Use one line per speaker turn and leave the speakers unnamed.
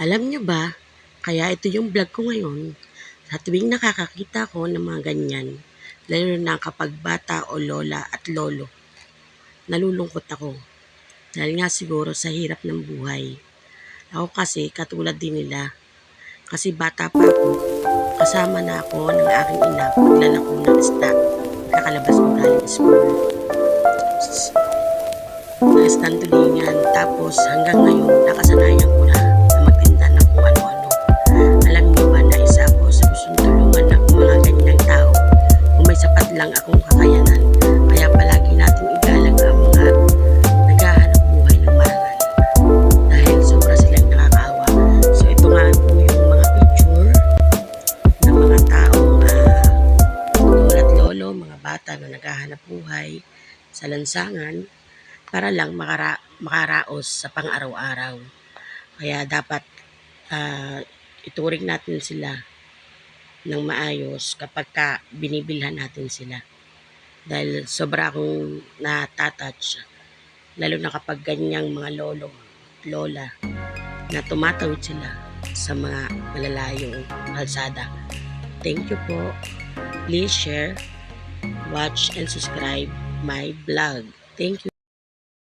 Alam nyo ba, kaya ito yung vlog ko ngayon, sa tuwing nakakakita ko ng mga ganyan, lalo na kapag bata o lola at lolo, nalulungkot ako. Dahil nga siguro sa hirap ng buhay. Ako kasi katulad din nila. Kasi bata pa ako, kasama na ako ng aking ina paglalako ng isda. Kakalabas ko galing school. Sa tulingan. Tapos hanggang ngayon, nakasanayan ko na magtinda ng kung ano-ano. Alam niyo ba na isa ako sa gustong tulungan ng mga ganyang tao kung may sapat lang akong kakayanan. Kaya palagi natin igalang ang mga naghahanap buhay ng marangal. Dahil sobra silang nakakaawa. So ito nga po yung mga picture ng mga taong lolo at lolo, mga bata na naghahanap buhay sa lansangan para lang makaraos sa pang-araw-araw. Kaya dapat ituring natin sila ng maayos kapag binibilhan natin sila. Dahil sobra akong natatouch, lalo na kapag ganyang mga lolo, lola, na tumatawid sila sa mga malalayong kalsada. Thank you po. Please share, watch, and subscribe my vlog. Thank you.